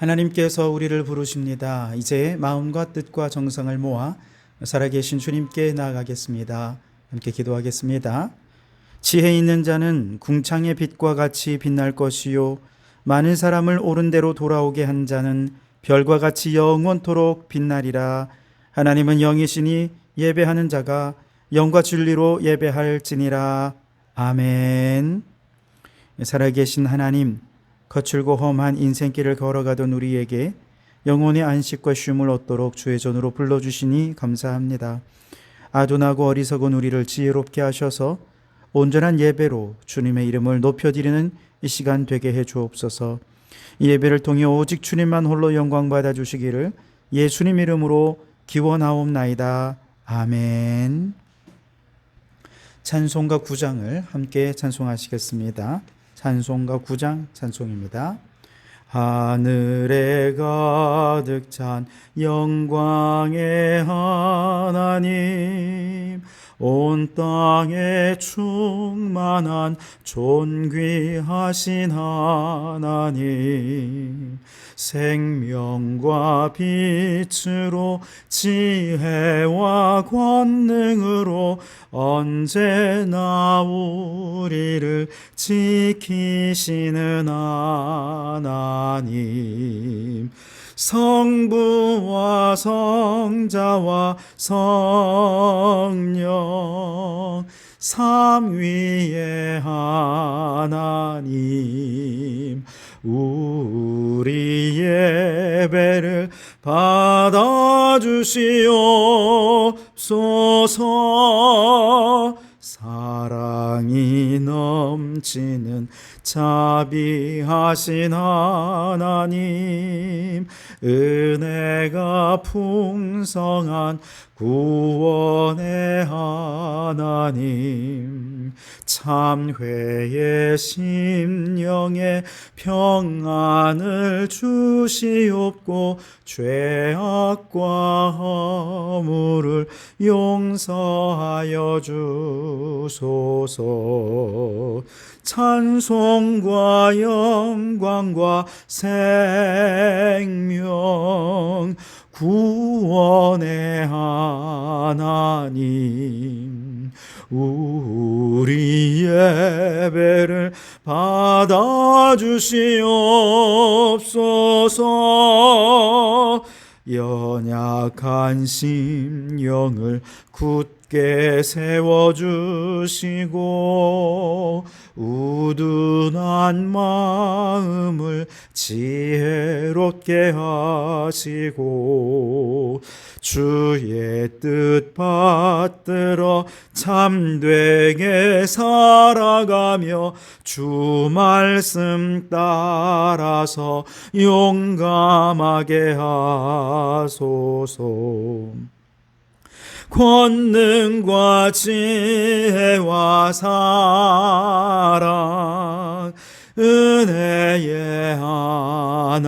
하나님께서 우리를 부르십니다. 이제 마음과 뜻과 정성을 모아 살아계신 주님께 나아가겠습니다. 함께 기도하겠습니다. 지혜 있는 자는 궁창의 빛과 같이 빛날 것이요 많은 사람을 옳은 대로 돌아오게 한 자는 별과 같이 영원토록 빛나리라. 하나님은 영이시니 예배하는 자가 영과 진리로 예배할지니라. 아멘. 살아계신 하나님, 거칠고 험한 인생길을 걸어가던 우리에게 영혼의 안식과 쉼을 얻도록 주의 전으로 불러주시니 감사합니다. 아둔하고 어리석은 우리를 지혜롭게 하셔서 온전한 예배로 주님의 이름을 높여드리는 이 시간 되게 해 주옵소서. 이 예배를 통해 오직 주님만 홀로 영광 받아 주시기를 예수님 이름으로 기원하옵나이다. 아멘. 찬송가 9장을 함께 찬송하시겠습니다. 찬송가 9장 찬송입니다. 하늘에 가득 찬 영광의 하나님, 온 땅에 충만한 존귀하신 하나님, 생명과 빛으로 지혜와 권능으로 언제나 우리를 지키시는 하나님, 성부와 성자와 성령 삼위의 하나님, 우리 예배를 받아주시옵소서. 사랑이 넘치는 자비하신 하나님, 은혜가 풍성한 구원의 하나님, 참회의 심령에 평안을 주시옵고 죄악과 허물을 용서하여 주소서. 찬송과 영광과 생명 구원의 하나님, 우리 예배를 받아주시옵소서. 연약한 심령을 굳게 세워주시고 우둔한 마음을 지혜롭게 하시고 주의 뜻 받들어 참되게 살아가며 주 말씀 따라서 용감하게 하소서. 권능과 지혜와 사랑 은혜의 하나님,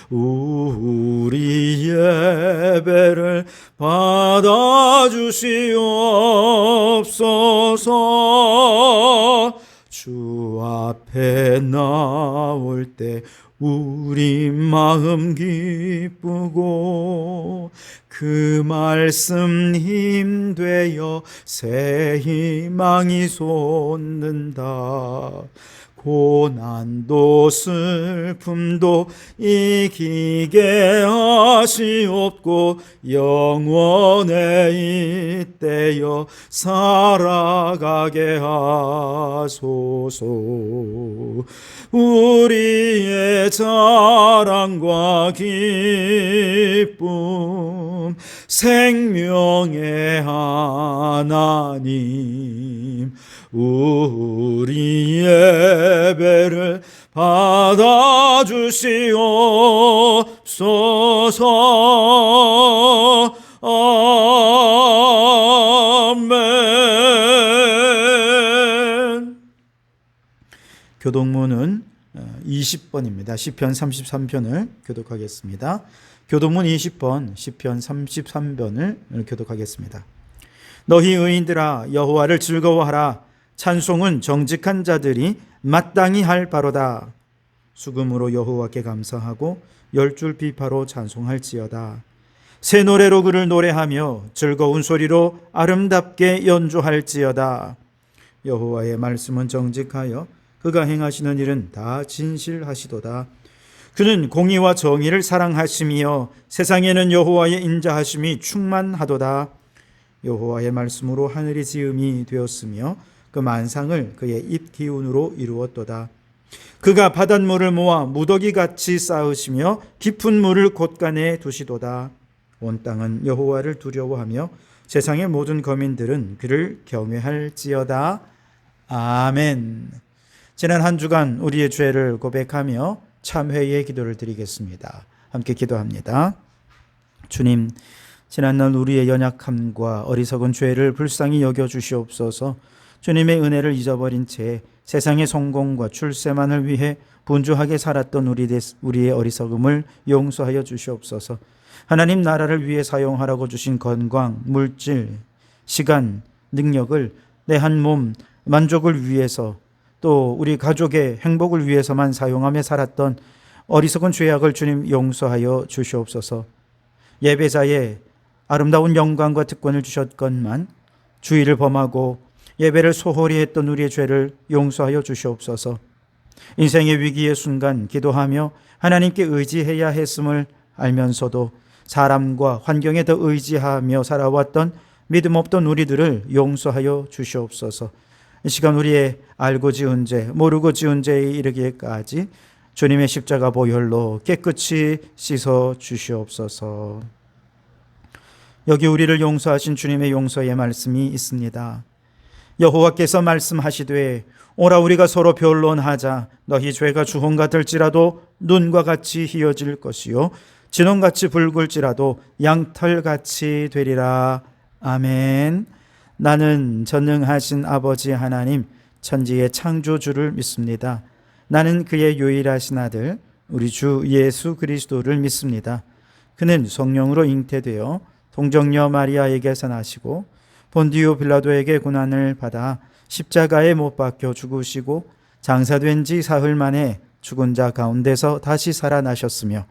우리 예배를 받아주시옵소서. 주 앞에 나올 때 우리 마음 기쁘고 그 말씀 힘되어 새 희망이 솟는다. 고난도 슬픔도 이기게 하시옵고 영원에 잇대어 살아가게 하소서. 우리의 자랑과 기쁨 생명의 하나님, 우리 예배를 받아주시옵소서. 아멘. 교독문은 20번입니다. 시편 33편을 교독하겠습니다. 교독문 20번, 시편 33편을 교독하겠습니다. 너희 의인들아 여호와를 즐거워하라. 찬송은 정직한 자들이 마땅히 할 바로다. 수금으로 여호와께 감사하고 10줄 비파로 찬송할지어다. 새 노래로 그를 노래하며 즐거운 소리로 아름답게 연주할지어다. 여호와의 말씀은 정직하여 그가 행하시는 일은 다 진실하시도다. 그는 공의와 정의를 사랑하시며 세상에는 여호와의 인자하심이 충만하도다. 여호와의 말씀으로 하늘이 지음이 되었으며 그 만상을 그의 입 기운으로 이루었도다. 그가 바닷물을 모아 무더기같이 쌓으시며 깊은 물을 곳간에 두시도다. 온 땅은 여호와를 두려워하며 세상의 모든 거민들은 그를 경외할지어다. 아멘. 지난 한 주간 우리의 죄를 고백하며 참회의 기도를 드리겠습니다. 함께 기도합니다. 주님, 지난날 우리의 연약함과 어리석은 죄를 불쌍히 여겨 주시옵소서. 주님의 은혜를 잊어버린 채 세상의 성공과 출세만을 위해 분주하게 살았던 우리의 어리석음을 용서하여 주시옵소서. 하나님 나라를 위해 사용하라고 주신 건강, 물질, 시간, 능력을 내 한 몸 만족을 위해서 또 우리 가족의 행복을 위해서만 사용하며 살았던 어리석은 죄악을 주님 용서하여 주시옵소서. 예배자의 아름다운 영광과 특권을 주셨건만 주의를 범하고 예배를 소홀히 했던 우리의 죄를 용서하여 주시옵소서. 인생의 위기의 순간 기도하며 하나님께 의지해야 했음을 알면서도 사람과 환경에 더 의지하며 살아왔던 믿음 없던 우리들을 용서하여 주시옵소서. 이 시간 우리의 알고 지은 죄, 모르고 지은 죄에 이르기까지 주님의 십자가 보혈로 깨끗이 씻어 주시옵소서. 여기 우리를 용서하신 주님의 용서의 말씀이 있습니다. 여호와께서 말씀하시되 오라 우리가 서로 변론하자. 너희 죄가 주홍 같을지라도 눈과 같이 희어질 것이요 진홍같이 붉을지라도 양털같이 되리라. 아멘. 나는 전능하신 아버지 하나님 천지의 창조주를 믿습니다. 나는 그의 유일하신 아들 우리 주 예수 그리스도를 믿습니다. 그는 성령으로 잉태되어 동정녀 마리아에게서 나시고 본디오 빌라도에게 고난을 받아 십자가에 못 박혀 죽으시고 장사된 지 사흘 만에 죽은 자 가운데서 다시 살아나셨으며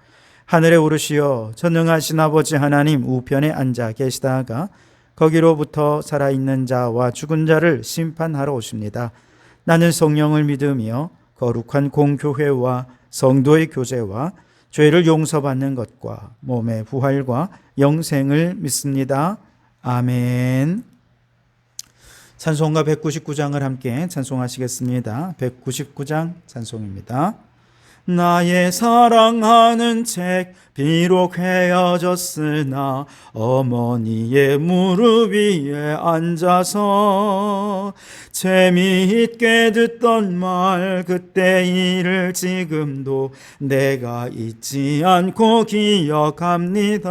하늘에 오르시어 전능하신 아버지 하나님 우편에 앉아 계시다가 거기로부터 살아있는 자와 죽은 자를 심판하러 오십니다. 나는 성령을 믿으며 거룩한 공교회와 성도의 교제와 죄를 용서받는 것과 몸의 부활과 영생을 믿습니다. 아멘. 찬송가 199장을 함께 찬송하시겠습니다. 199장 찬송입니다. 나의 사랑하는 책 비록 헤어졌으나 어머니의 무릎 위에 앉아서 재미있게 듣던 말 그때 일을 지금도 내가 잊지 않고 기억합니다.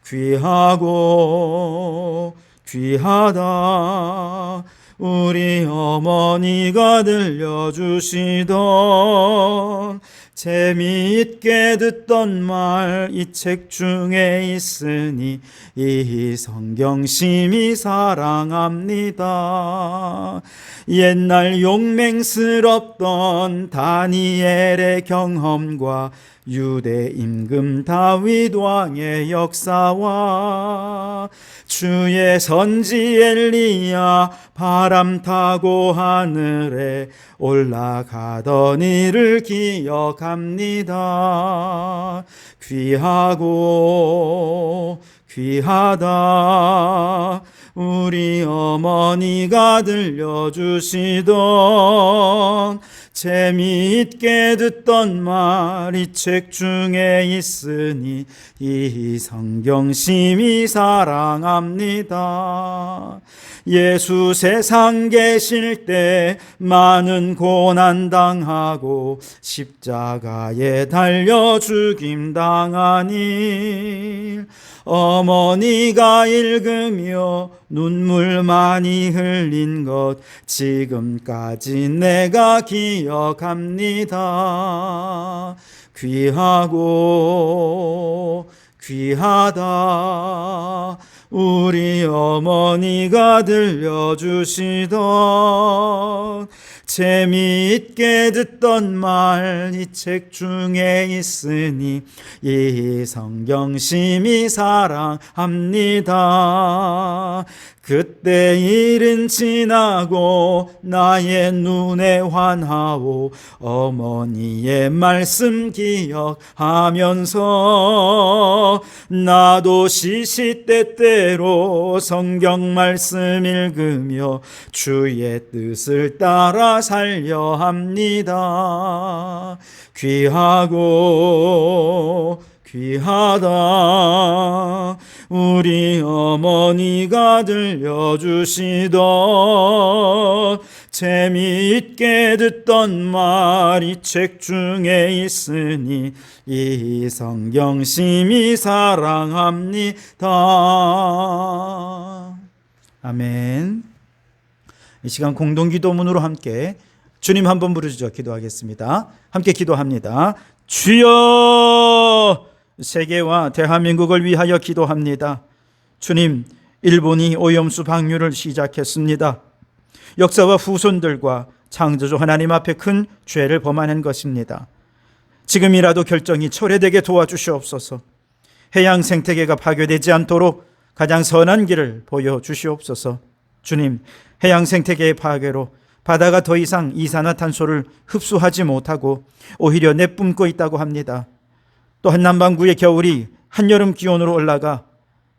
귀하고 귀하다 우리 어머니가 들려주시던 재미있게 듣던 말 이 책 중에 있으니 이 성경심이 사랑합니다. 옛날 용맹스럽던 다니엘의 경험과 유대 임금 다윗 왕의 역사와 주의 선지 엘리야 바람 타고 하늘에 올라가던 일을 기억합니다. 귀하고 귀하다 우리 어머니가 들려주시던 재미있게 듣던 말 이 책 중에 있으니 이 성경심이 사랑합니다. 예수 세상 계실 때 많은 고난 당하고 십자가에 달려 죽임 당하니 어머니가 읽으며 눈물 많이 흘린 것 지금까지 내가 기억합니다. 귀하고 귀하다 우리 어머니가 들려주시던 재미있게 듣던 말 이 책 중에 있으니 이 성경 심히 사랑합니다. 그때 일은 지나고 나의 눈에 환하오 어머니의 말씀 기억하면서 나도 시시때때로 성경 말씀 읽으며 주의 뜻을 따라 살려 합니다. 귀하고 귀하다 우리 어머니가 들려주시던 재미있게 듣던 말 이 책 중에 있으니 이 성경 심히 사랑합니다. 아멘. 이 시간 공동기도문으로 함께 주님 한번 부르시죠. 기도하겠습니다. 함께 기도합니다. 주여, 세계와 대한민국을 위하여 기도합니다. 주님, 일본이 오염수 방류를 시작했습니다. 역사와 후손들과 창조주 하나님 앞에 큰 죄를 범하는 것입니다. 지금이라도 결정이 철회되게 도와주시옵소서. 해양 생태계가 파괴되지 않도록 가장 선한 길을 보여주시옵소서. 주님, 해양 생태계의 파괴로 바다가 더 이상 이산화탄소를 흡수하지 못하고 오히려 내뿜고 있다고 합니다. 또 한남반구의 겨울이 한여름 기온으로 올라가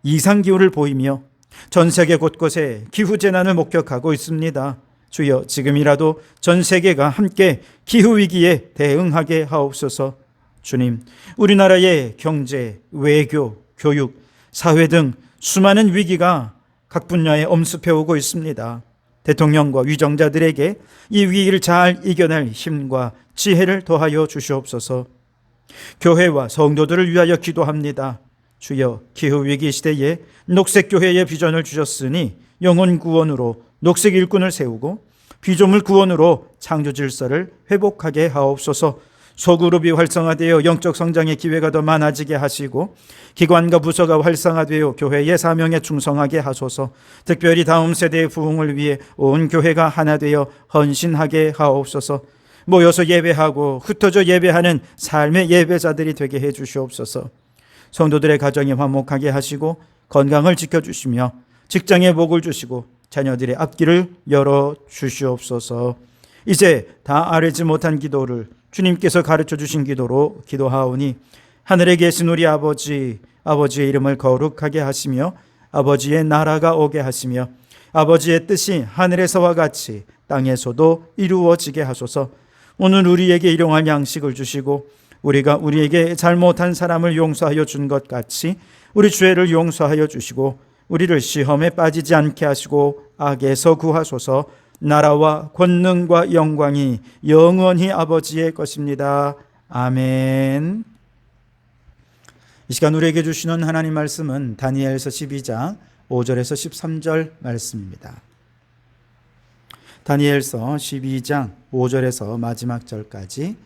이상기후를 보이며 전 세계 곳곳에 기후재난을 목격하고 있습니다. 주여, 지금이라도 전 세계가 함께 기후위기에 대응하게 하옵소서. 주님, 우리나라의 경제, 외교, 교육, 사회 등 수많은 위기가 각 분야에 엄습해오고 있습니다. 대통령과 위정자들에게 이 위기를 잘 이겨낼 힘과 지혜를 더하여 주시옵소서. 교회와 성도들을 위하여 기도합니다. 주여, 기후위기 시대에 녹색교회의 비전을 주셨으니 영혼 구원으로 녹색 일꾼을 세우고 피조물 구원으로 창조 질서를 회복하게 하옵소서. 소그룹이 활성화되어 영적 성장의 기회가 더 많아지게 하시고 기관과 부서가 활성화되어 교회의 사명에 충성하게 하소서. 특별히 다음 세대의 부흥을 위해 온 교회가 하나 되어 헌신하게 하옵소서. 모여서 예배하고 흩어져 예배하는 삶의 예배자들이 되게 해 주시옵소서. 성도들의 가정이 화목하게 하시고 건강을 지켜주시며 직장에 복을 주시고 자녀들의 앞길을 열어 주시옵소서. 이제 다 아뢰지 못한 기도를 주님께서 가르쳐 주신 기도로 기도하오니 하늘에 계신 우리 아버지의 이름을 거룩하게 하시며 아버지의 나라가 오게 하시며 아버지의 뜻이 하늘에서와 같이 땅에서도 이루어지게 하소서. 오늘 우리에게 일용할 양식을 주시고 우리가 우리에게 잘못한 사람을 용서하여 준 것 같이 우리 죄를 용서하여 주시고 우리를 시험에 빠지지 않게 하시고 악에서 구하소서. 나라와 권능과 영광이 영원히 아버지의 것입니다. 아멘. 이 시간 우리에게 주시는 하나님 말씀은 다니엘서 12장 5절에서 13절 말씀입니다. 다니엘서 12장 5절에서 마지막 절까지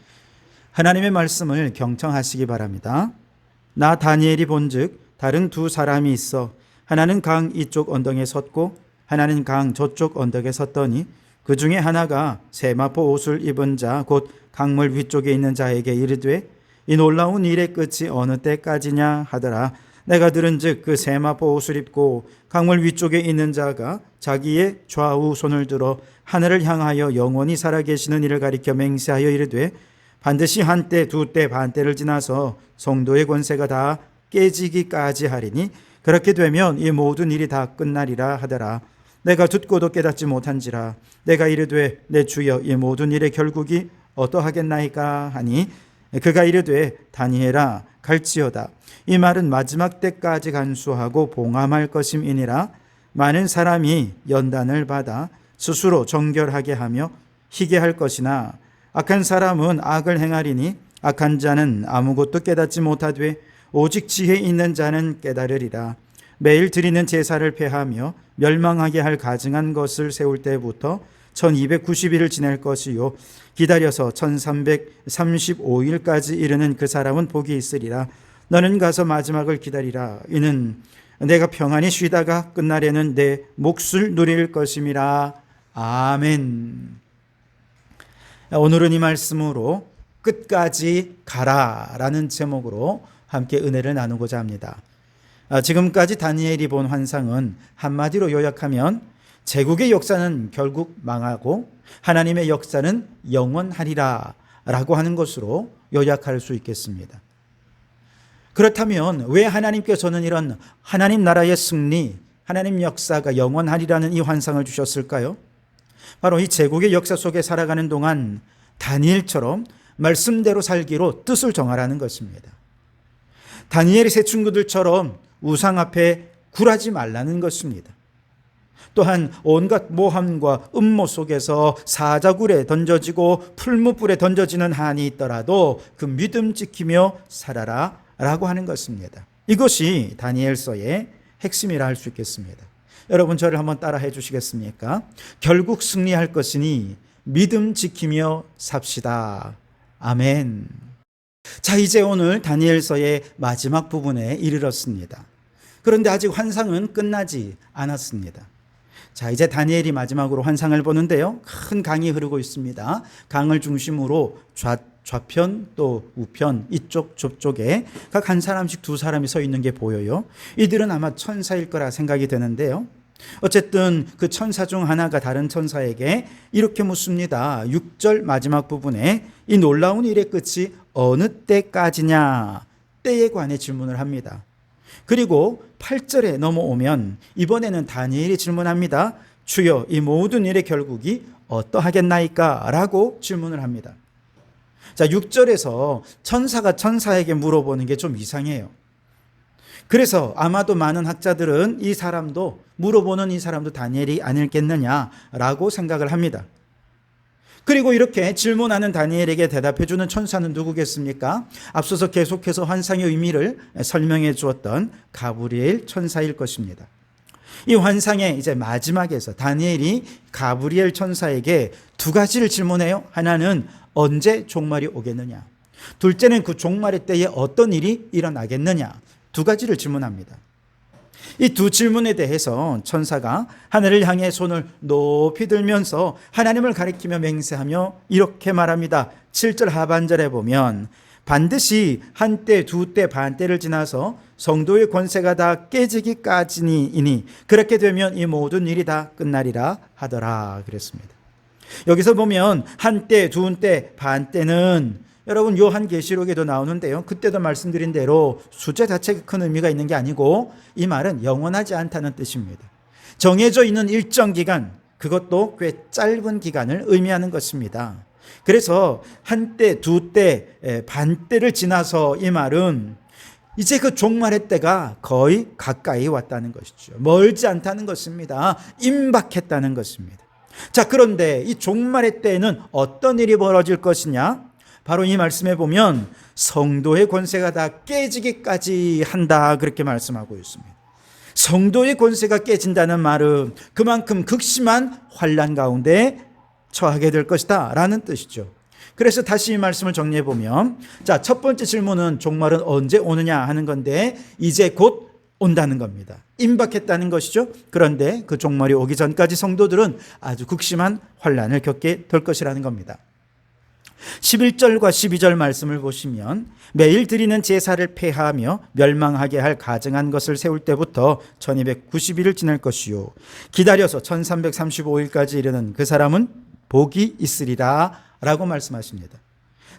하나님의 말씀을 경청하시기 바랍니다. 나 다니엘이 본즉 다른 두 사람이 있어 하나는 강 이쪽 언덕에 섰고 하나는 강 저쪽 언덕에 섰더니 그 중에 하나가 세마포 옷을 입은 자 곧 강물 위쪽에 있는 자에게 이르되 이 놀라운 일의 끝이 어느 때까지냐 하더라. 내가 들은즉 그 세마포 옷을 입고 강물 위쪽에 있는 자가 자기의 좌우 손을 들어 하늘을 향하여 영원히 살아계시는 이를 가리켜 맹세하여 이르되 반드시 한때 두때 반때를 지나서 성도의 권세가 다 깨지기까지 하리니 그렇게 되면 이 모든 일이 다 끝나리라 하더라. 내가 듣고도 깨닫지 못한지라. 내가 이르되 내 주여 이 모든 일의 결국이 어떠하겠나이까 하니 그가 이르되 다니엘아 갈지어다. 이 말은 마지막 때까지 간수하고 봉함할 것임이니라. 많은 사람이 연단을 받아 스스로 정결하게 하며 희게 할 것이나 악한 사람은 악을 행하리니 악한 자는 아무것도 깨닫지 못하되 오직 지혜 있는 자는 깨달으리라. 매일 드리는 제사를 폐하며 멸망하게 할 가증한 것을 세울 때부터 1290일을 지낼 것이요 기다려서 1335일까지 이르는 그 사람은 복이 있으리라. 너는 가서 마지막을 기다리라. 이는 내가 평안히 쉬다가 끝날에는 내 몫을 누릴 것임이라. 아멘. 오늘은 이 말씀으로 끝까지 가라라는 제목으로 함께 은혜를 나누고자 합니다. 지금까지 다니엘이 본 환상은 한마디로 요약하면 제국의 역사는 결국 망하고 하나님의 역사는 영원하리라 라고 하는 것으로 요약할 수 있겠습니다. 그렇다면 왜 하나님께서는 이런 하나님 나라의 승리, 하나님 역사가 영원하리라는 이 환상을 주셨을까요? 바로 이 제국의 역사 속에 살아가는 동안 다니엘처럼 말씀대로 살기로 뜻을 정하라는 것입니다. 다니엘의 세 친구들처럼 우상 앞에 굴하지 말라는 것입니다. 또한 온갖 모함과 음모 속에서 사자굴에 던져지고 풀무불에 던져지는 한이 있더라도 그 믿음 지키며 살아라 라고 하는 것입니다. 이것이 다니엘서의 핵심이라 할 수 있겠습니다. 여러분 저를 한번 따라 해 주시겠습니까? 결국 승리할 것이니 믿음 지키며 삽시다. 아멘. 자, 이제 오늘 다니엘서의 마지막 부분에 이르렀습니다. 그런데 아직 환상은 끝나지 않았습니다. 자, 이제 다니엘이 마지막으로 환상을 보는데요. 큰 강이 흐르고 있습니다. 강을 중심으로 좌편 또 우편 이쪽 저쪽에 각 한 사람씩 두 사람이 서 있는 게 보여요. 이들은 아마 천사일 거라 생각이 되는데요. 어쨌든 그 천사 중 하나가 다른 천사에게 이렇게 묻습니다. 6절 마지막 부분에 이 놀라운 일의 끝이 어느 때까지냐, 때에 관해 질문을 합니다. 그리고 8절에 넘어오면 이번에는 다니엘이 질문합니다. 주여, 이 모든 일의 결국이 어떠하겠나이까? 라고 질문을 합니다. 자, 6절에서 천사가 천사에게 물어보는 게 좀 이상해요. 그래서 아마도 많은 학자들은 이 사람도 물어보는 이 사람도 다니엘이 아닐겠느냐라고 생각을 합니다. 그리고 이렇게 질문하는 다니엘에게 대답해 주는 천사는 누구겠습니까? 앞서서 계속해서 환상의 의미를 설명해 주었던 가브리엘 천사일 것입니다. 이 환상의 이제 마지막에서 다니엘이 가브리엘 천사에게 두 가지를 질문해요. 하나는 언제 종말이 오겠느냐? 둘째는 그 종말의 때에 어떤 일이 일어나겠느냐? 두 가지를 질문합니다. 이 두 질문에 대해서 천사가 하늘을 향해 손을 높이 들면서 하나님을 가리키며 맹세하며 이렇게 말합니다. 7절 하반절에 보면 반드시 한때 두때 반때를 지나서 성도의 권세가 다 깨지기까지니 그렇게 되면 이 모든 일이 다 끝나리라 하더라 그랬습니다. 여기서 보면 한때 두때 반때는 여러분 요한계시록에도 나오는데요. 그때도 말씀드린 대로 숫자 자체가 큰 의미가 있는 게 아니고 이 말은 영원하지 않다는 뜻입니다. 정해져 있는 일정 기간, 그것도 꽤 짧은 기간을 의미하는 것입니다. 그래서 한때, 두때, 반때를 지나서 이 말은 이제 그 종말의 때가 거의 가까이 왔다는 것이죠. 멀지 않다는 것입니다. 임박했다는 것입니다. 자, 그런데 이 종말의 때에는 어떤 일이 벌어질 것이냐? 바로 이 말씀에 보면 성도의 권세가 다 깨지기까지 한다 그렇게 말씀하고 있습니다. 성도의 권세가 깨진다는 말은 그만큼 극심한 환난 가운데 처하게 될 것이다 라는 뜻이죠. 그래서 다시 이 말씀을 정리해 보면 자, 첫 번째 질문은 종말은 언제 오느냐 하는 건데 이제 곧 온다는 겁니다. 임박했다는 것이죠. 그런데 그 종말이 오기 전까지 성도들은 아주 극심한 환난을 겪게 될 것이라는 겁니다. 11절과 12절 말씀을 보시면 매일 드리는 제사를 폐하하며 멸망하게 할 가증한 것을 세울 때부터 1290일을 지낼 것이요 기다려서 1335일까지 이르는 그 사람은 복이 있으리라 라고 말씀하십니다.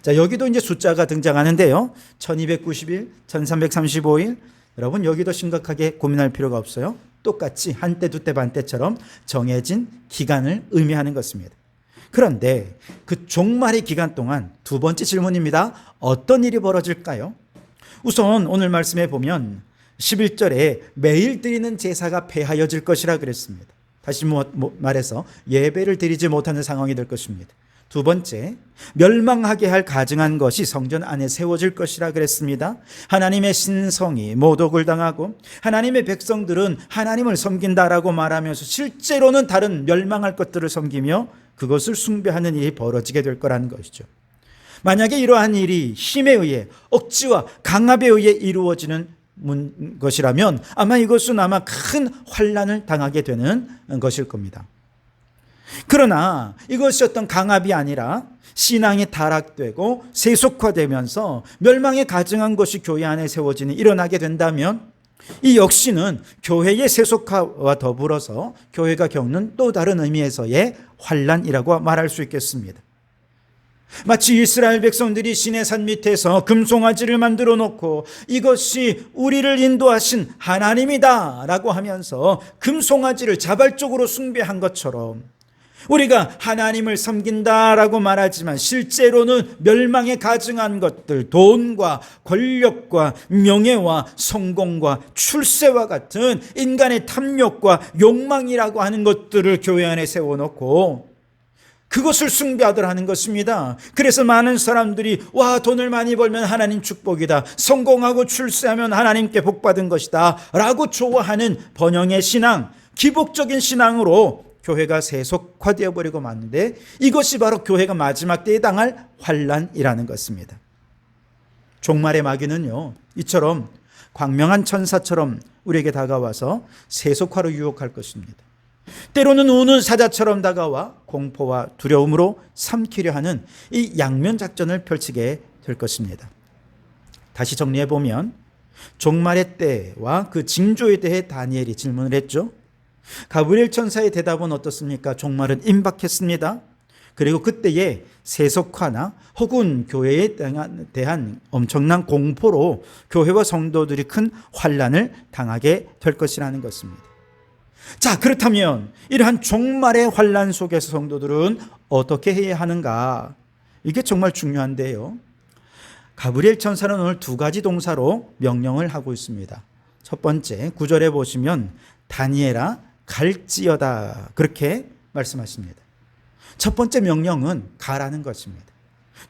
자, 여기도 이제 숫자가 등장하는데요. 1290일, 1335일. 여러분 여기도 심각하게 고민할 필요가 없어요. 똑같이 한때 두때 반때처럼 정해진 기간을 의미하는 것입니다. 그런데 그 종말의 기간 동안 두 번째 질문입니다. 어떤 일이 벌어질까요? 우선 오늘 말씀에 보면 11절에 매일 드리는 제사가 폐하여질 것이라 그랬습니다. 다시 말해서 예배를 드리지 못하는 상황이 될 것입니다. 두 번째, 멸망하게 할 가증한 것이 성전 안에 세워질 것이라 그랬습니다. 하나님의 신성이 모독을 당하고 하나님의 백성들은 하나님을 섬긴다라고 말하면서 실제로는 다른 멸망할 것들을 섬기며 그것을 숭배하는 일이 벌어지게 될 거라는 것이죠. 만약에 이러한 일이 힘에 의해 억지와 강압에 의해 이루어지는 것이라면 아마 이것은 아마 큰 환난을 당하게 되는 것일 겁니다. 그러나 이것이 어떤 강압이 아니라 신앙이 타락되고 세속화되면서 멸망에 가증한 것이 교회 안에 세워지는 일어나게 된다면 이 역시는 교회의 세속화와 더불어서 교회가 겪는 또 다른 의미에서의 환난이라고 말할 수 있겠습니다. 마치 이스라엘 백성들이 시내산 밑에서 금송아지를 만들어 놓고 이것이 우리를 인도하신 하나님이다 라고 하면서 금송아지를 자발적으로 숭배한 것처럼 우리가 하나님을 섬긴다라고 말하지만 실제로는 멸망에 가증한 것들, 돈과 권력과 명예와 성공과 출세와 같은 인간의 탐욕과 욕망이라고 하는 것들을 교회 안에 세워놓고 그것을 숭배하더라 하는 것입니다. 그래서 많은 사람들이 와, 돈을 많이 벌면 하나님 축복이다, 성공하고 출세하면 하나님께 복받은 것이다 라고 좋아하는 번영의 신앙, 기복적인 신앙으로 교회가 세속화되어 버리고 마는데 이것이 바로 교회가 마지막 때에 당할 환난이라는 것입니다. 종말의 마귀는요, 이처럼 광명한 천사처럼 우리에게 다가와서 세속화로 유혹할 것입니다. 때로는 우는 사자처럼 다가와 공포와 두려움으로 삼키려 하는 이 양면 작전을 펼치게 될 것입니다. 다시 정리해 보면 종말의 때와 그 징조에 대해 다니엘이 질문을 했죠. 가브리엘 천사의 대답은 어떻습니까? 종말은 임박했습니다. 그리고 그때의 세속화나 혹은 교회에 대한 엄청난 공포로 교회와 성도들이 큰 환난을 당하게 될 것이라는 것입니다. 자, 그렇다면 이러한 종말의 환난 속에서 성도들은 어떻게 해야 하는가? 이게 정말 중요한데요. 가브리엘 천사는 오늘 두 가지 동사로 명령을 하고 있습니다. 첫 번째 9절에 보시면 다니엘아 갈지어다 그렇게 말씀하십니다. 첫 번째 명령은 가라는 것입니다.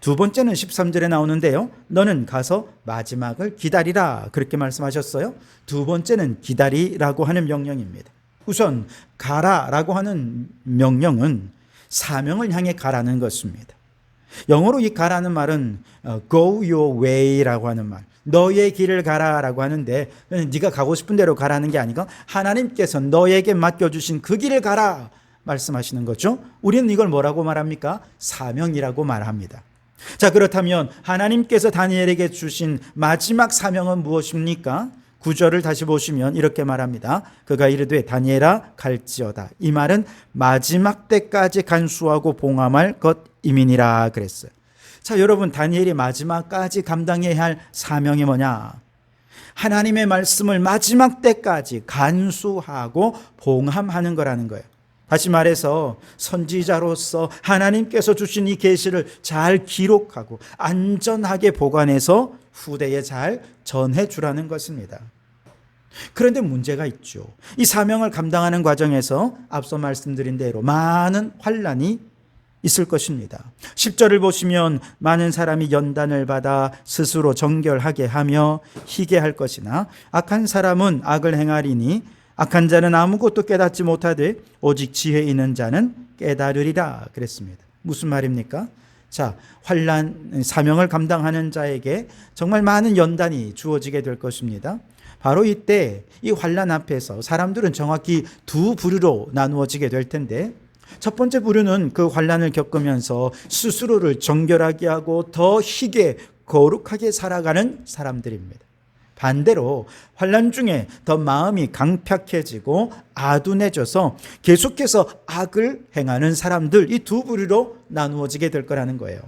두 번째는 13절에 나오는데요. 너는 가서 마지막을 기다리라 그렇게 말씀하셨어요. 두 번째는 기다리라고 하는 명령입니다. 우선 가라라고 하는 명령은 사명을 향해 가라는 것입니다. 영어로 이 가라는 말은 go your way라고 하는 말, 너의 길을 가라라고 하는데 네가 가고 싶은 대로 가라는 게 아니고 하나님께서 너에게 맡겨주신 그 길을 가라 말씀하시는 거죠. 우리는 이걸 뭐라고 말합니까? 사명이라고 말합니다. 자, 그렇다면 하나님께서 다니엘에게 주신 마지막 사명은 무엇입니까? 9절을 다시 보시면 이렇게 말합니다. 그가 이르되 다니엘아 갈지어다. 이 말은 마지막 때까지 간수하고 봉함할 것임이니라 그랬어요. 자, 여러분, 다니엘이 마지막까지 감당해야 할 사명이 뭐냐? 하나님의 말씀을 마지막 때까지 간수하고 봉함하는 거라는 거예요. 다시 말해서 선지자로서 하나님께서 주신 이 계시를 잘 기록하고 안전하게 보관해서 후대에 잘 전해주라는 것입니다. 그런데 문제가 있죠. 이 사명을 감당하는 과정에서 앞서 말씀드린 대로 많은 환난이 있을 것입니다. 10절을 보시면 많은 사람이 연단을 받아 스스로 정결하게 하며 희게 할 것이나 악한 사람은 악을 행하리니 악한 자는 아무것도 깨닫지 못하되 오직 지혜 있는 자는 깨달으리라 그랬습니다. 무슨 말입니까? 자, 환난 사명을 감당하는 자에게 정말 많은 연단이 주어지게 될 것입니다. 바로 이때 이 환난 앞에서 사람들은 정확히 두 부류로 나누어지게 될 텐데 첫 번째 부류는 그 환난을 겪으면서 스스로를 정결하게 하고 더 희게 거룩하게 살아가는 사람들입니다. 반대로 환난 중에 더 마음이 강팍해지고 아둔해져서 계속해서 악을 행하는 사람들, 이 두 부류로 나누어지게 될 거라는 거예요.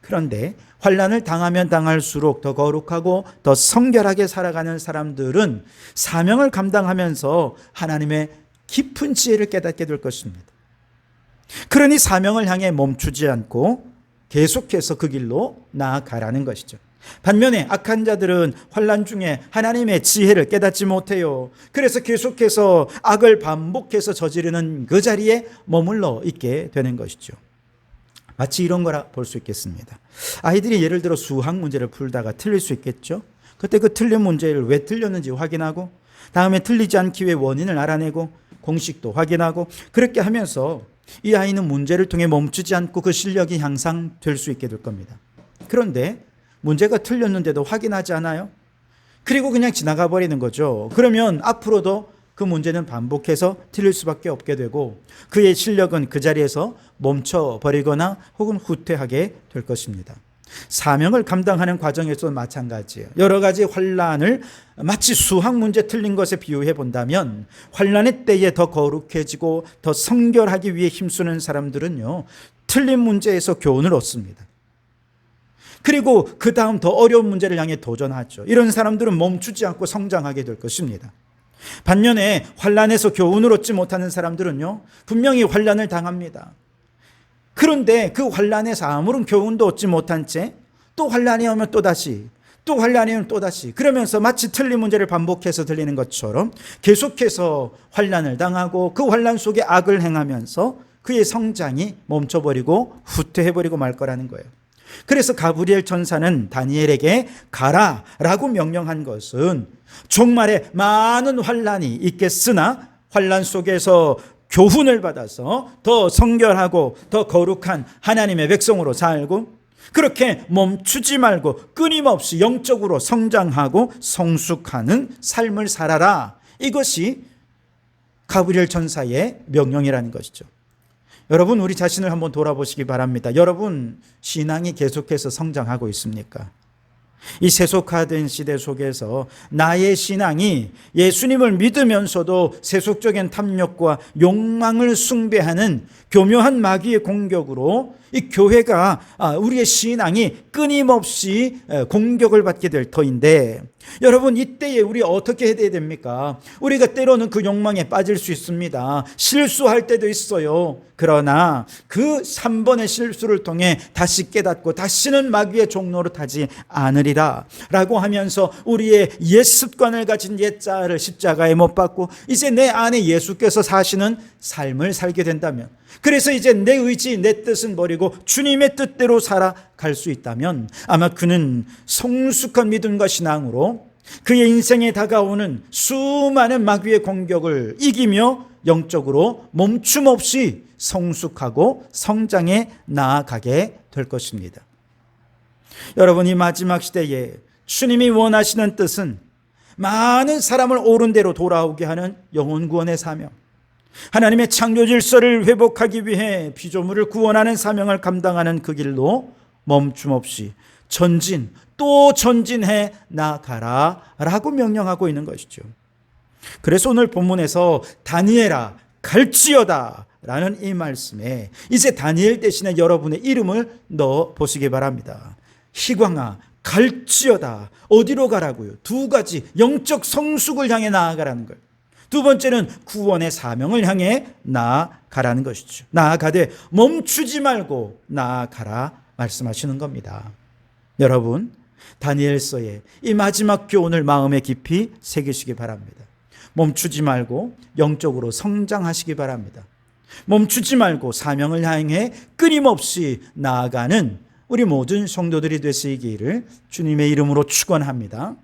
그런데 환난을 당하면 당할수록 더 거룩하고 더 성결하게 살아가는 사람들은 사명을 감당하면서 하나님의 깊은 지혜를 깨닫게 될 것입니다. 그러니 사명을 향해 멈추지 않고 계속해서 그 길로 나아가라는 것이죠. 반면에 악한 자들은 환난 중에 하나님의 지혜를 깨닫지 못해요. 그래서 계속해서 악을 반복해서 저지르는 그 자리에 머물러 있게 되는 것이죠. 마치 이런 거라 볼 수 있겠습니다. 아이들이 예를 들어 수학 문제를 풀다가 틀릴 수 있겠죠. 그때 그 틀린 문제를 왜 틀렸는지 확인하고 다음에 틀리지 않기 위해 원인을 알아내고 공식도 확인하고 그렇게 하면서 이 아이는 문제를 통해 멈추지 않고 그 실력이 향상될 수 있게 될 겁니다. 그런데 문제가 틀렸는데도 확인하지 않아요? 그리고 그냥 지나가 버리는 거죠. 그러면 앞으로도 그 문제는 반복해서 틀릴 수밖에 없게 되고 그의 실력은 그 자리에서 멈춰버리거나 혹은 후퇴하게 될 것입니다. 사명을 감당하는 과정에서도 마찬가지예요. 여러 가지 환난을 마치 수학 문제 틀린 것에 비유해 본다면 환난의 때에 더 거룩해지고 더 성결하기 위해 힘쓰는 사람들은요, 틀린 문제에서 교훈을 얻습니다. 그리고 그 다음 더 어려운 문제를 향해 도전하죠. 이런 사람들은 멈추지 않고 성장하게 될 것입니다. 반면에 환난에서 교훈을 얻지 못하는 사람들은요, 분명히 환난을 당합니다. 그런데 그 환난에서 아무런 교훈도 얻지 못한 채 또 환난이 오면 또다시, 또 환난이 오면 또다시, 그러면서 마치 틀린 문제를 반복해서 들리는 것처럼 계속해서 환난을 당하고 그 환난 속에 악을 행하면서 그의 성장이 멈춰버리고 후퇴해버리고 말 거라는 거예요. 그래서 가브리엘 천사는 다니엘에게 가라라고 명령한 것은 종말에 많은 환난이 있겠으나 환난 속에서 교훈을 받아서 더 성결하고 더 거룩한 하나님의 백성으로 살고 그렇게 멈추지 말고 끊임없이 영적으로 성장하고 성숙하는 삶을 살아라. 이것이 가브리엘 천사의 명령이라는 것이죠. 여러분, 우리 자신을 한번 돌아보시기 바랍니다. 여러분, 신앙이 계속해서 성장하고 있습니까? 이 세속화된 시대 속에서 나의 신앙이 예수님을 믿으면서도 세속적인 탐욕과 욕망을 숭배하는 교묘한 마귀의 공격으로 이 교회가 우리의 신앙이 끊임없이 공격을 받게 될 터인데, 여러분, 이때에 우리 어떻게 해야 됩니까? 우리가 때로는 그 욕망에 빠질 수 있습니다. 실수할 때도 있어요. 그러나 그 3번의 실수를 통해 다시 깨닫고 다시는 마귀의 종로로 타지 않으리라 라고 하면서 우리의 옛 습관을 가진 옛 자아를 십자가에 못 박고 이제 내 안에 예수께서 사시는 삶을 살게 된다면, 그래서 이제 내 의지, 내 뜻은 버리고 주님의 뜻대로 살아갈 수 있다면 아마 그는 성숙한 믿음과 신앙으로 그의 인생에 다가오는 수많은 마귀의 공격을 이기며 영적으로 멈춤 없이 성숙하고 성장해 나아가게 될 것입니다. 여러분, 이 마지막 시대에 주님이 원하시는 뜻은 많은 사람을 옳은 대로 돌아오게 하는 영혼 구원의 사명, 하나님의 창조 질서를 회복하기 위해 피조물을 구원하는 사명을 감당하는 그 길로 멈춤 없이 전진 또 전진해 나가라 라고 명령하고 있는 것이죠. 그래서 오늘 본문에서 다니엘아 갈지어다 라는 이 말씀에 이제 다니엘 대신에 여러분의 이름을 넣어 보시기 바랍니다. 희광아 갈지어다. 어디로 가라고요? 두 가지, 영적 성숙을 향해 나아가라는 걸. 두 번째는 구원의 사명을 향해 나아가라는 것이죠. 나아가되 멈추지 말고 나아가라 말씀하시는 겁니다. 여러분, 다니엘서의 이 마지막 교훈을 마음에 깊이 새기시기 바랍니다. 멈추지 말고 영적으로 성장하시기 바랍니다. 멈추지 말고 사명을 향해 끊임없이 나아가는 우리 모든 성도들이 되시기를 주님의 이름으로 축원합니다.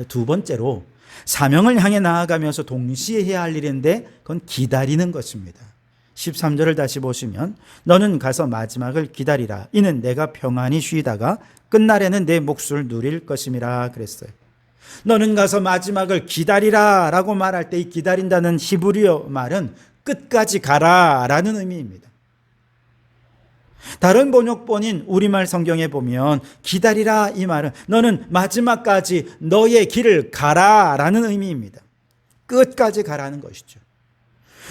두 번째로, 사명을 향해 나아가면서 동시에 해야 할 일인데 그건 기다리는 것입니다. 13절을 다시 보시면 너는 가서 마지막을 기다리라. 이는 내가 평안히 쉬다가 끝날에는 내 몫을 누릴 것임이라 그랬어요. 너는 가서 마지막을 기다리라 라고 말할 때 이 기다린다는 히브리어 말은 끝까지 가라 라는 의미입니다. 다른 번역본인 우리말 성경에 보면 기다리라 이 말은 너는 마지막까지 너의 길을 가라 라는 의미입니다. 끝까지 가라는 것이죠.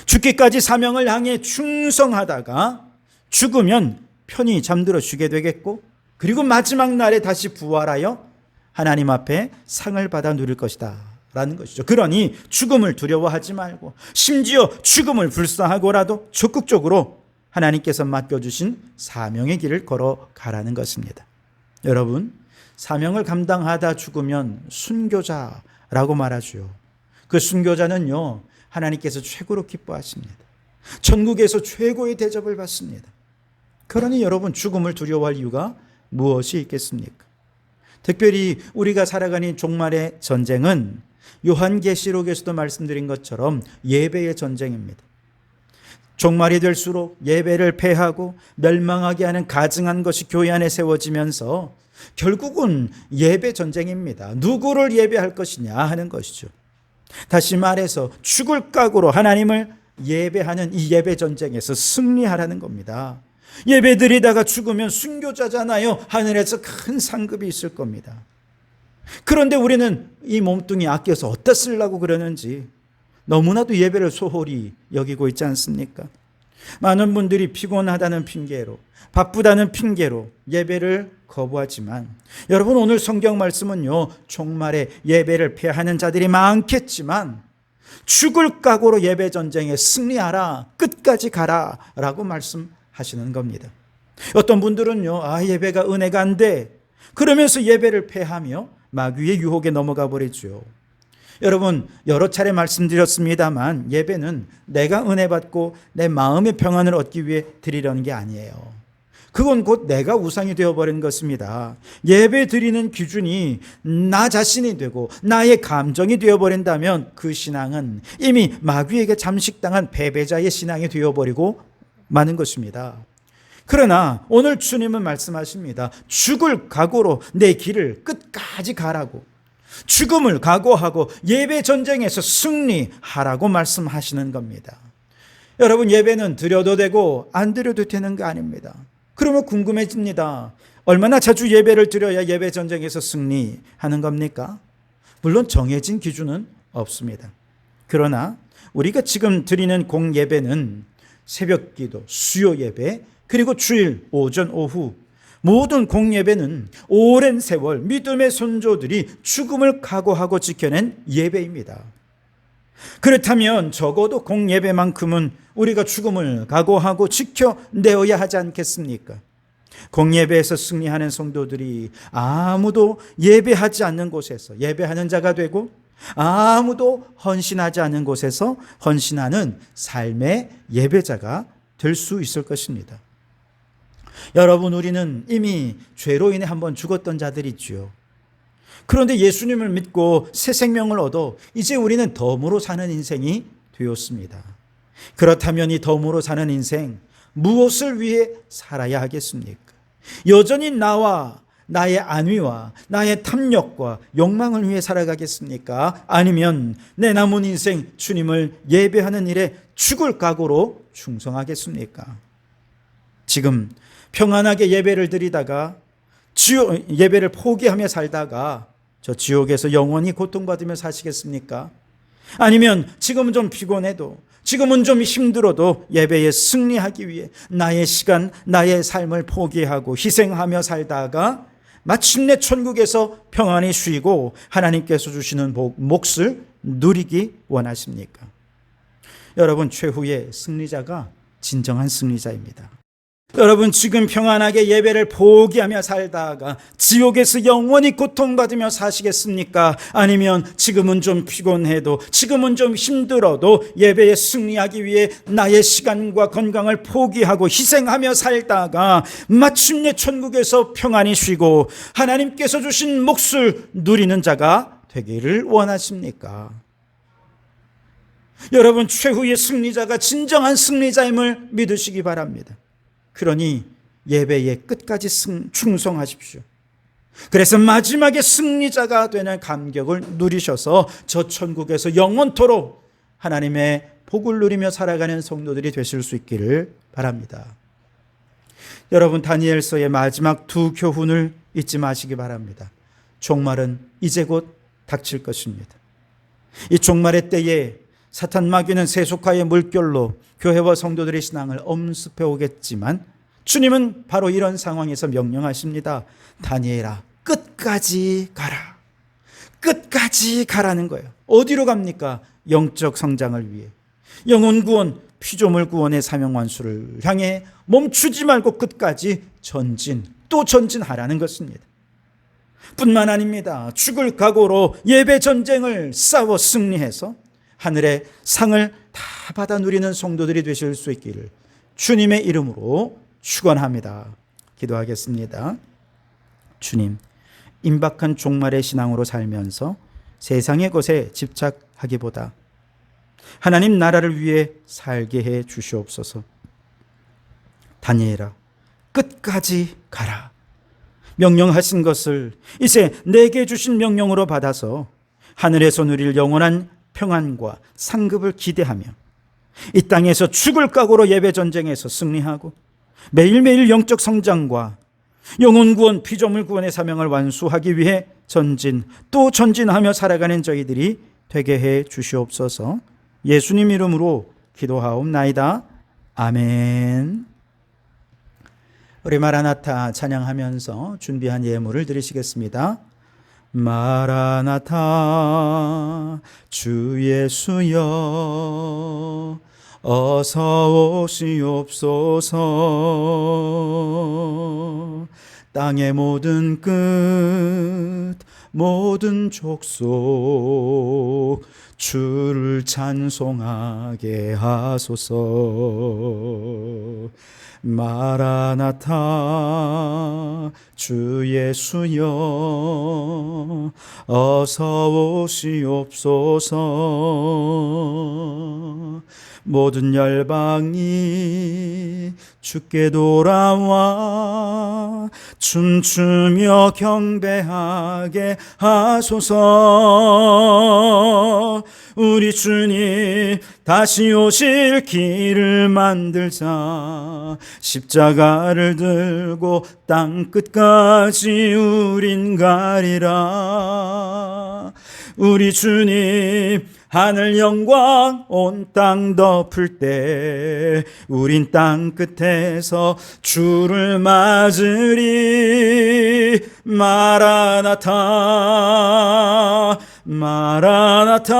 죽기까지 사명을 향해 충성하다가 죽으면 편히 잠들어 쉬게 되겠고, 그리고 마지막 날에 다시 부활하여 하나님 앞에 상을 받아 누릴 것이다 라는 것이죠. 그러니 죽음을 두려워하지 말고 심지어 죽음을 불사하고라도 적극적으로 하나님께서 맡겨주신 사명의 길을 걸어가라는 것입니다. 여러분, 사명을 감당하다 죽으면 순교자라고 말하죠. 그 순교자는요, 하나님께서 최고로 기뻐하십니다. 천국에서 최고의 대접을 받습니다. 그러니 여러분, 죽음을 두려워할 이유가 무엇이 있겠습니까? 특별히 우리가 살아가는 종말의 전쟁은 요한계시록에서도 말씀드린 것처럼 예배의 전쟁입니다. 종말이 될수록 예배를 폐하고 멸망하게 하는 가증한 것이 교회 안에 세워지면서 결국은 예배 전쟁입니다. 누구를 예배할 것이냐 하는 것이죠. 다시 말해서 죽을 각오로 하나님을 예배하는 이 예배 전쟁에서 승리하라는 겁니다. 예배 드리다가 죽으면 순교자잖아요. 하늘에서 큰 상급이 있을 겁니다. 그런데 우리는 이 몸뚱이 아껴서 어디다 쓰려고 그러는지 너무나도 예배를 소홀히 여기고 있지 않습니까? 많은 분들이 피곤하다는 핑계로, 바쁘다는 핑계로 예배를 거부하지만, 여러분, 오늘 성경 말씀은요, 종말에 예배를 패하는 자들이 많겠지만 죽을 각오로 예배 전쟁에 승리하라, 끝까지 가라 라고 말씀하시는 겁니다. 어떤 분들은요, 예배가 은혜가 안 돼, 그러면서 예배를 패하며 마귀의 유혹에 넘어가 버리죠. 여러분, 여러 차례 말씀드렸습니다만 예배는 내가 은혜 받고 내 마음의 평안을 얻기 위해 드리려는 게 아니에요. 그건 곧 내가 우상이 되어버린 것입니다. 예배 드리는 기준이 나 자신이 되고 나의 감정이 되어버린다면 그 신앙은 이미 마귀에게 잠식당한 패배자의 신앙이 되어버리고 마는 것입니다. 그러나 오늘 주님은 말씀하십니다. 죽을 각오로 내 길을 끝까지 가라고, 죽음을 각오하고 예배 전쟁에서 승리하라고 말씀하시는 겁니다. 여러분, 예배는 드려도 되고 안 드려도 되는 거 아닙니다. 그러면 궁금해집니다. 얼마나 자주 예배를 드려야 예배 전쟁에서 승리하는 겁니까? 물론 정해진 기준은 없습니다. 그러나 우리가 지금 드리는 공예배는 새벽기도, 수요 예배, 그리고 주일 오전 오후 모든 공예배는 오랜 세월 믿음의 선조들이 죽음을 각오하고 지켜낸 예배입니다. 그렇다면 적어도 공예배만큼은 우리가 죽음을 각오하고 지켜내어야 하지 않겠습니까? 공예배에서 승리하는 성도들이 아무도 예배하지 않는 곳에서 예배하는 자가 되고, 아무도 헌신하지 않는 곳에서 헌신하는 삶의 예배자가 될 수 있을 것입니다. 여러분, 우리는 이미 죄로 인해 한번 죽었던 자들이지요. 그런데 예수님을 믿고 새 생명을 얻어 이제 우리는 덤으로 사는 인생이 되었습니다. 그렇다면 이 덤으로 사는 인생, 무엇을 위해 살아야 하겠습니까? 여전히 나와 나의 안위와 나의 탐욕과 욕망을 위해 살아가겠습니까? 아니면 내 남은 인생 주님을 예배하는 일에 죽을 각오로 충성하겠습니까? 지금 평안하게 예배를 드리다가 예배를 포기하며 살다가 저 지옥에서 영원히 고통받으며 사시겠습니까? 아니면 지금은 좀 피곤해도, 지금은 좀 힘들어도 예배에 승리하기 위해 나의 시간, 나의 삶을 포기하고 희생하며 살다가 마침내 천국에서 평안히 쉬고 하나님께서 주시는 몫을 누리기 원하십니까? 여러분, 최후의 승리자가 진정한 승리자입니다. 여러분, 지금 평안하게 예배를 포기하며 살다가 지옥에서 영원히 고통받으며 사시겠습니까? 아니면 지금은 좀 피곤해도, 지금은 좀 힘들어도 예배에 승리하기 위해 나의 시간과 건강을 포기하고 희생하며 살다가 마침내 천국에서 평안히 쉬고 하나님께서 주신 몫을 누리는 자가 되기를 원하십니까? 여러분, 최후의 승리자가 진정한 승리자임을 믿으시기 바랍니다. 그러니 예배에 끝까지 충성하십시오. 그래서 마지막에 승리자가 되는 감격을 누리셔서 저 천국에서 영원토록 하나님의 복을 누리며 살아가는 성도들이 되실 수 있기를 바랍니다. 여러분, 다니엘서의 마지막 두 교훈을 잊지 마시기 바랍니다. 종말은 이제 곧 닥칠 것입니다. 이 종말의 때에 사탄 마귀는 세속화의 물결로 교회와 성도들의 신앙을 엄습해 오겠지만 주님은 바로 이런 상황에서 명령하십니다. 다니엘아, 끝까지 가라. 끝까지 가라는 거예요. 어디로 갑니까? 영적 성장을 위해, 영혼 구원, 피조물 구원의 사명 완수를 향해 멈추지 말고 끝까지 전진, 또 전진하라는 것입니다. 뿐만 아닙니다. 죽을 각오로 예배 전쟁을 싸워 승리해서 하늘의 상을 다 받아 누리는 성도들이 되실 수 있기를 주님의 이름으로 축원합니다. 기도하겠습니다. 주님, 임박한 종말의 신앙으로 살면서 세상의 것에 집착하기보다 하나님 나라를 위해 살게 해 주시옵소서. 다니엘아, 끝까지 가라. 명령하신 것을 이제 내게 주신 명령으로 받아서 하늘에서 누릴 영원한 평안과 상급을 기대하며 이 땅에서 죽을 각오로 예배 전쟁에서 승리하고 매일매일 영적 성장과 영혼 구원, 피조물 구원의 사명을 완수하기 위해 전진 또 전진하며 살아가는 저희들이 되게 해 주시옵소서. 예수님 이름으로 기도하옵나이다. 아멘. 우리 마라나타 찬양하면서 준비한 예물을 드리시겠습니다. 마라나타 주 예수여 어서 오시옵소서. 땅의 모든 끝 모든 족속 주를 찬송하게 하소서. 마라나타 주 예수여 어서 오시옵소서. 모든 열방이 주께 돌아와 춤추며 경배하게 하소서. 우리 주님 다시 오실 길을 만들자. 십자가를 들고 땅끝까지 우린 가리라. 우리 주님 하늘 영광 온 땅 덮을 때 우린 땅 끝에서 주를 맞으리. 마라나타 마라나타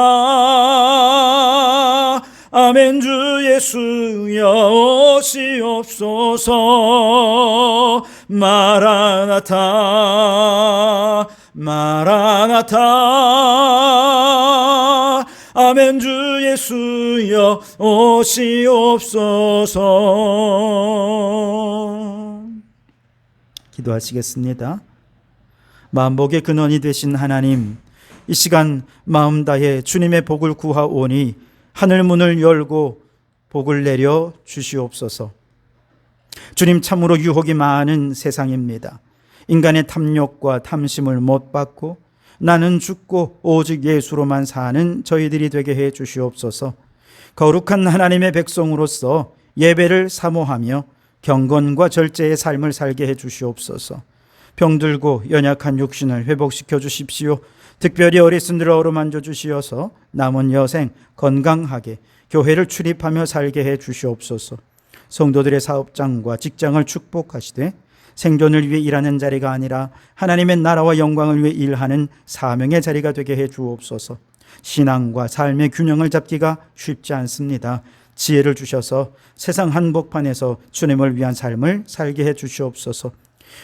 아멘. 주 예수여 오시옵소서. 마라나타 마라나타 아멘. 주 예수여 오시옵소서. 기도하시겠습니다. 만복의 근원이 되신 하나님, 이 시간 마음 다해 주님의 복을 구하오니 하늘 문을 열고 복을 내려 주시옵소서. 주님, 참으로 유혹이 많은 세상입니다. 인간의 탐욕과 탐심을 못 받고 나는 죽고 오직 예수로만 사는 저희들이 되게 해 주시옵소서. 거룩한 하나님의 백성으로서 예배를 사모하며 경건과 절제의 삶을 살게 해 주시옵소서. 병들고 연약한 육신을 회복시켜 주십시오. 특별히 어리순들을 어루만져 주시어서 남은 여생 건강하게 교회를 출입하며 살게 해 주시옵소서. 성도들의 사업장과 직장을 축복하시되 생존을 위해 일하는 자리가 아니라 하나님의 나라와 영광을 위해 일하는 사명의 자리가 되게 해 주옵소서. 신앙과 삶의 균형을 잡기가 쉽지 않습니다. 지혜를 주셔서 세상 한복판에서 주님을 위한 삶을 살게 해 주시옵소서.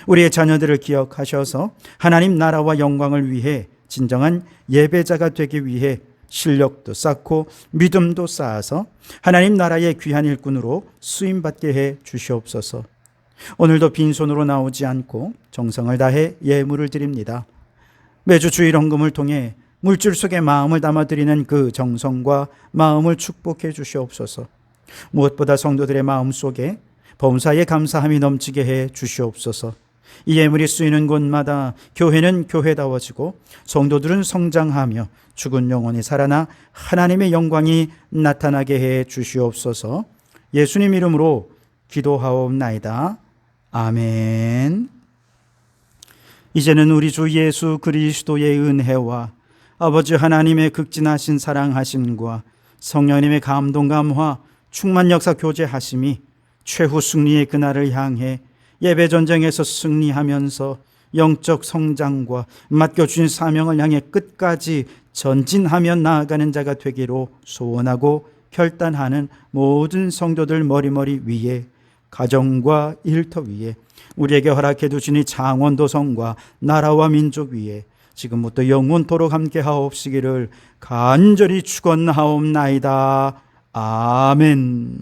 우리의 자녀들을 기억하셔서 하나님 나라와 영광을 위해 진정한 예배자가 되기 위해 실력도 쌓고 믿음도 쌓아서 하나님 나라의 귀한 일꾼으로 쓰임받게 해 주시옵소서. 오늘도 빈손으로 나오지 않고 정성을 다해 예물을 드립니다. 매주 주일 헌금을 통해 물질 속에 마음을 담아드리는 그 정성과 마음을 축복해 주시옵소서. 무엇보다 성도들의 마음 속에 범사에 감사함이 넘치게 해 주시옵소서. 이 예물이 쓰이는 곳마다 교회는 교회다워지고 성도들은 성장하며 죽은 영혼이 살아나 하나님의 영광이 나타나게 해 주시옵소서. 예수님 이름으로 기도하옵나이다. 아멘. 이제는 우리 주 예수 그리스도의 은혜와 아버지 하나님의 극진하신 사랑하심과 성령님의 감동 감화 충만 역사 교제하심이 최후 승리의 그날을 향해 예배 전쟁에서 승리하면서 영적 성장과 맡겨주신 사명을 향해 끝까지 전진하며 나아가는 자가 되기로 소원하고 결단하는 모든 성도들 머리머리 위에, 가정과 일터 위에, 우리에게 허락해 두시니 창원도성과 나라와 민족 위에 지금부터 영원토록 함께 하옵시기를 간절히 축원하옵나이다. 아멘.